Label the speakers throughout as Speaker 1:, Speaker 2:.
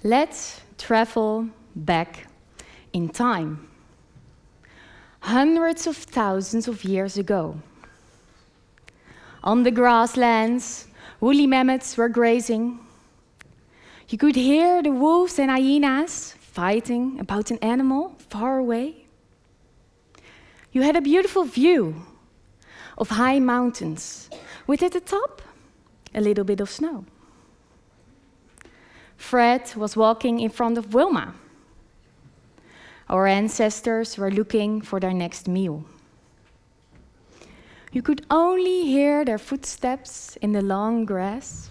Speaker 1: Let's travel back in time. Hundreds of thousands of years ago. On the grasslands, woolly mammoths were grazing. You could hear the wolves and hyenas fighting about an animal far away. You had a beautiful view of high mountains, with at the top a little bit of snow. Fred was walking in front of Wilma. Our ancestors were looking for their next meal. You could only hear their footsteps in the long grass.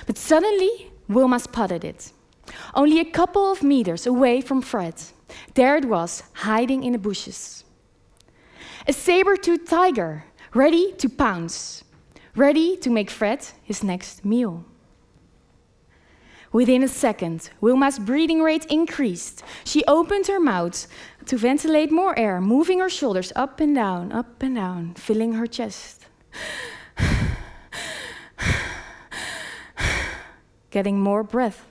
Speaker 1: But suddenly, Wilma spotted it. Only a couple of meters away from Fred, there it was, hiding in the bushes. A saber-toothed tiger, ready to pounce, ready to make Fred his next meal. Within a second, Wilma's breathing rate increased. She opened her mouth to ventilate more air, moving her shoulders up and down, filling her chest. Getting more breath.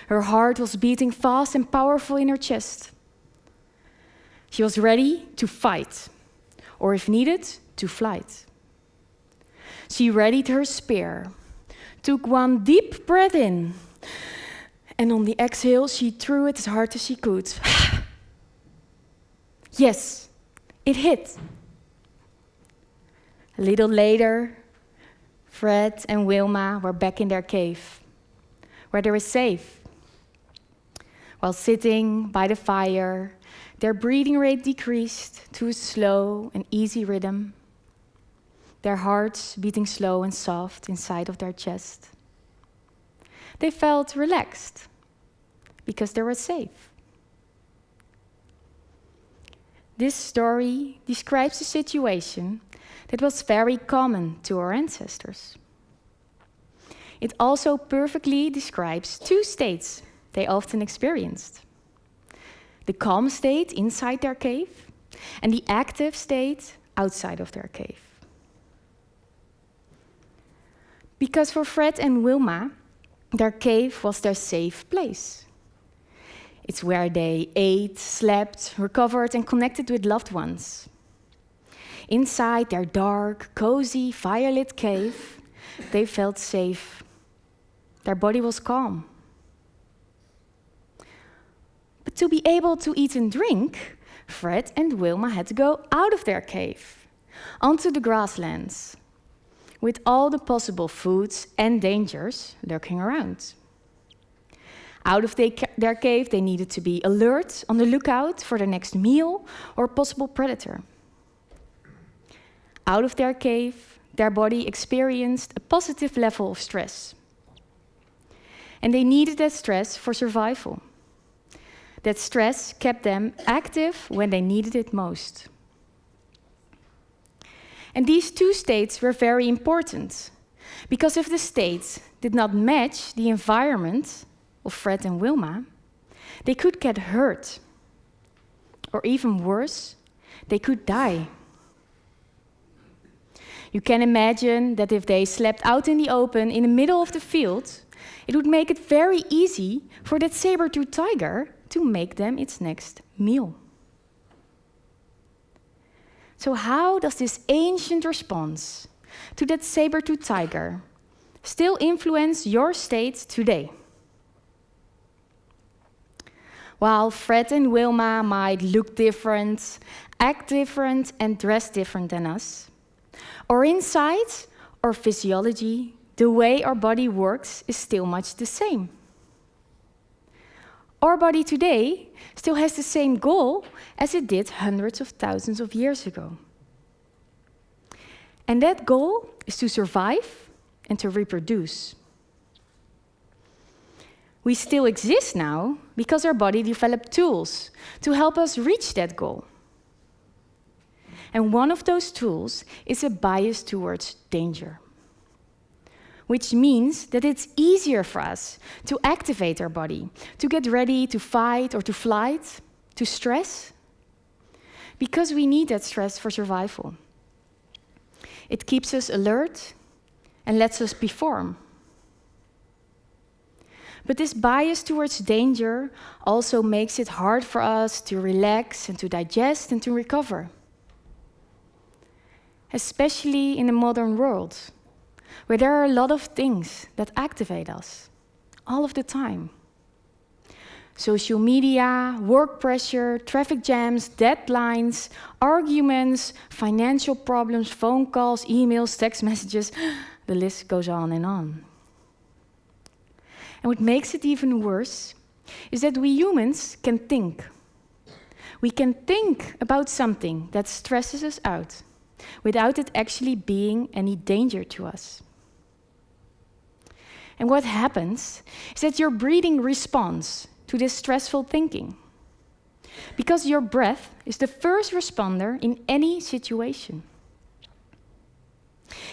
Speaker 1: Her heart was beating fast and powerful in her chest. She was ready to fight, or if needed, to flight. She readied her spear, took one deep breath in, and on the exhale, she threw it as hard as she could. Yes, it hit. A little later, Fred and Wilma were back in their cave, where they were safe. While sitting by the fire, their breathing rate decreased to a slow and easy rhythm, their hearts beating slow and soft inside of their chest. They felt relaxed because they were safe. This story describes a situation that was very common to our ancestors. It also perfectly describes two states they often experienced: the calm state inside their cave and the active state outside of their cave. Because for Fred and Wilma, their cave was their safe place. It's where they ate, slept, recovered, and connected with loved ones. Inside their dark, cozy, firelit cave, they felt safe. Their body was calm. But to be able to eat and drink, Fred and Wilma had to go out of their cave, onto the grasslands, with all the possible foods and dangers lurking around. Out of their cave, they needed to be alert, on the lookout for their next meal or possible predator. Out of their cave, their body experienced a positive level of stress. And they needed that stress for survival. That stress kept them active when they needed it most. And these two states were very important, because if the states did not match the environment of Fred and Wilma, they could get hurt. Or even worse, they could die. You can imagine that if they slept out in the open in the middle of the field, it would make it very easy for that saber-toothed tiger to make them its next meal. So how does this ancient response to that saber-toothed tiger still influence your state today? While Fred and Wilma might look different, act different, and dress different than us, our insight, our physiology, the way our body works is still much the same. Our body today still has the same goal as it did hundreds of thousands of years ago. And that goal is to survive and to reproduce. We still exist now because our body developed tools to help us reach that goal. And one of those tools is a bias towards danger, which means that it's easier for us to activate our body, to get ready to fight or to flight, to stress, because we need that stress for survival. It keeps us alert and lets us perform. But this bias towards danger also makes it hard for us to relax and to digest and to recover. Especially in the modern world, where there are a lot of things that activate us all of the time. Social media, work pressure, traffic jams, deadlines, arguments, financial problems, phone calls, emails, text messages, the list goes on and on. And what makes it even worse is that we humans can think. We can think about something that stresses us out without it actually being any danger to us. And what happens is that your breathing responds to this stressful thinking, because your breath is the first responder in any situation.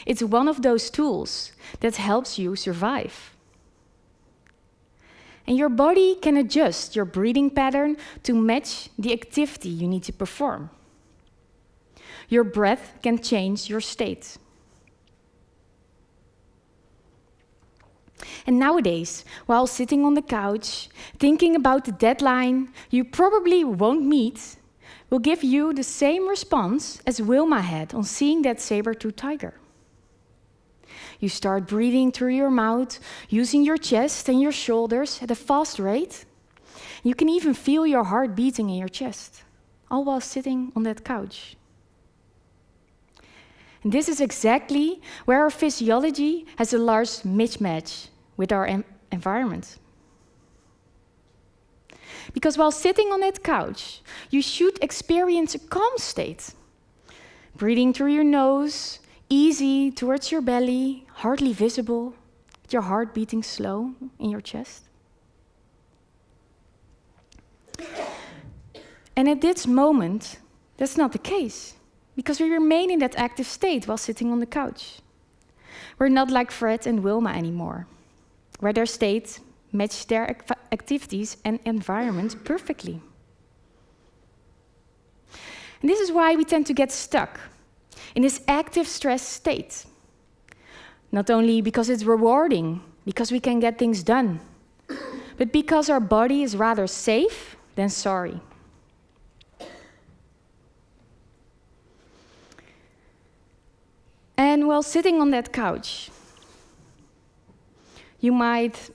Speaker 1: It's one of those tools that helps you survive. And your body can adjust your breathing pattern to match the activity you need to perform. Your breath can change your state. And nowadays, while sitting on the couch, thinking about the deadline you probably won't meet, will give you the same response as Wilma had on seeing that saber-toothed tiger. You start breathing through your mouth, using your chest and your shoulders at a fast rate. You can even feel your heart beating in your chest, all while sitting on that couch. And this is exactly where our physiology has a large mismatch with our environment. Because while sitting on that couch, you should experience a calm state. Breathing through your nose, easy towards your belly, hardly visible, with your heart beating slow in your chest. And at this moment, that's not the case, because we remain in that active state while sitting on the couch. We're not like Fred and Wilma anymore, where their state matched their activities and environment perfectly. And this is why we tend to get stuck in this active stress state. Not only because it's rewarding, because we can get things done, but because our body is rather safe than sorry. And while sitting on that couch, you might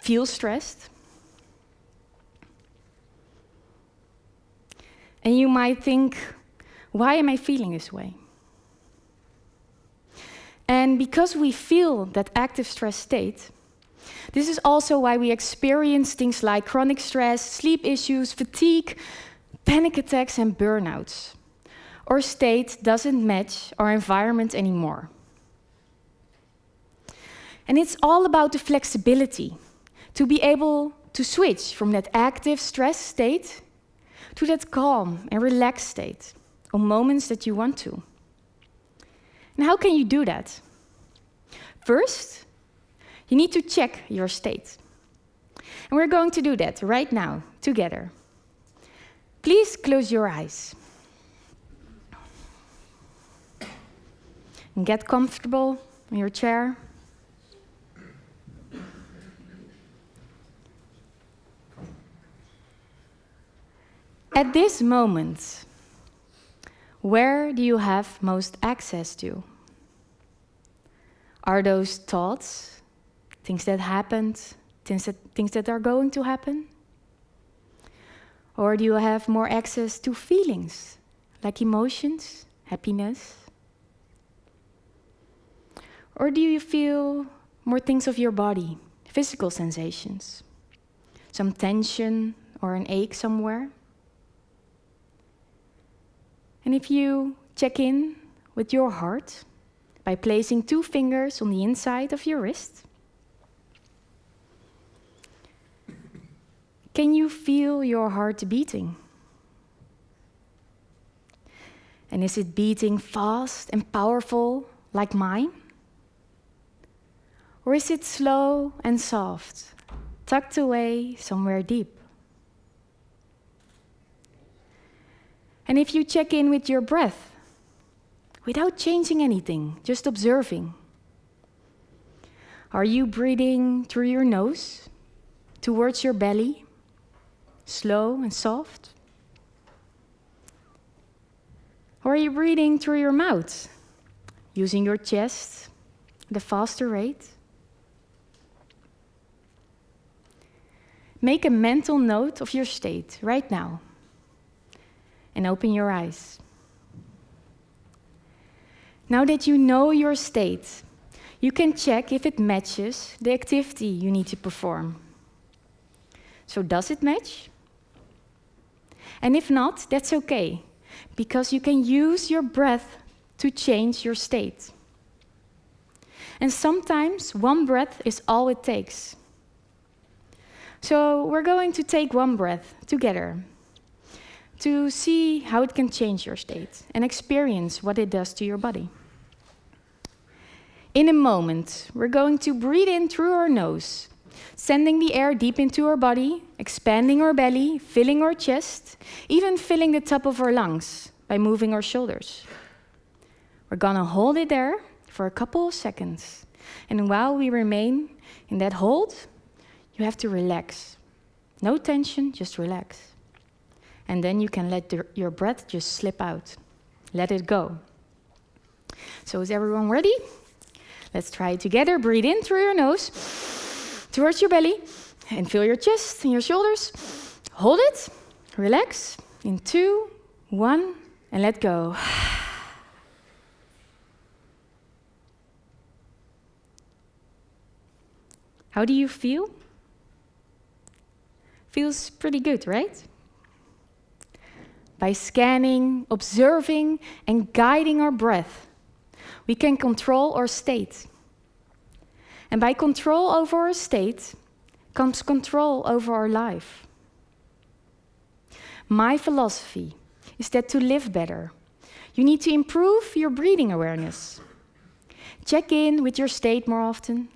Speaker 1: feel stressed. And you might think, why am I feeling this way? And because we feel that active stress state, this is also why we experience things like chronic stress, sleep issues, fatigue, panic attacks, and burnouts. Our state doesn't match our environment anymore. And it's all about the flexibility to be able to switch from that active stress state to that calm and relaxed state on moments that you want to. And how can you do that? First, you need to check your state. And we're going to do that right now, together. Please close your eyes. And get comfortable in your chair. At this moment, where do you have most access to? Are those thoughts, things that happened, things that are going to happen? Or do you have more access to feelings, like emotions, happiness? Or do you feel more things of your body, physical sensations, some tension or an ache somewhere? And if you check in with your heart by placing 2 fingers on the inside of your wrist, can you feel your heart beating? And is it beating fast and powerful like mine? Or is it slow and soft, tucked away somewhere deep? And if you check in with your breath, without changing anything, just observing, are you breathing through your nose towards your belly, slow and soft? Or are you breathing through your mouth, using your chest at a faster rate? Make a mental note of your state right now and open your eyes. Now that you know your state, you can check if it matches the activity you need to perform. So does it match? And if not, that's okay, because you can use your breath to change your state. And sometimes one breath is all it takes. So we're going to take one breath together to see how it can change your state and experience what it does to your body. In a moment, we're going to breathe in through our nose, sending the air deep into our body, expanding our belly, filling our chest, even filling the top of our lungs by moving our shoulders. We're gonna hold it there for a couple of seconds. And while we remain in that hold, you have to relax. No tension, just relax. And then you can let your breath just slip out. Let it go. So is everyone ready? Let's try it together. Breathe in through your nose, towards your belly, and feel your chest and your shoulders. Hold it, relax, in 2, 1, and let go. How do you feel? Feels pretty good, right? By scanning, observing, and guiding our breath, we can control our state. And by control over our state comes control over our life. My philosophy is that to live better, you need to improve your breathing awareness. Check in with your state more often.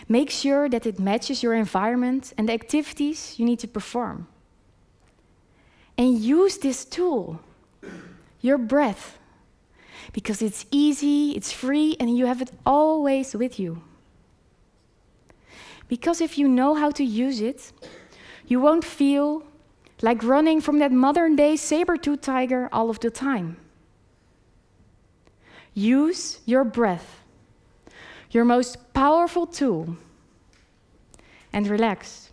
Speaker 1: Make sure that it matches your environment and the activities you need to perform. And use this tool, your breath, because it's easy, it's free, and you have it always with you. Because if you know how to use it, you won't feel like running from that modern-day saber-toothed tiger all of the time. Use your breath, your most powerful tool, and relax.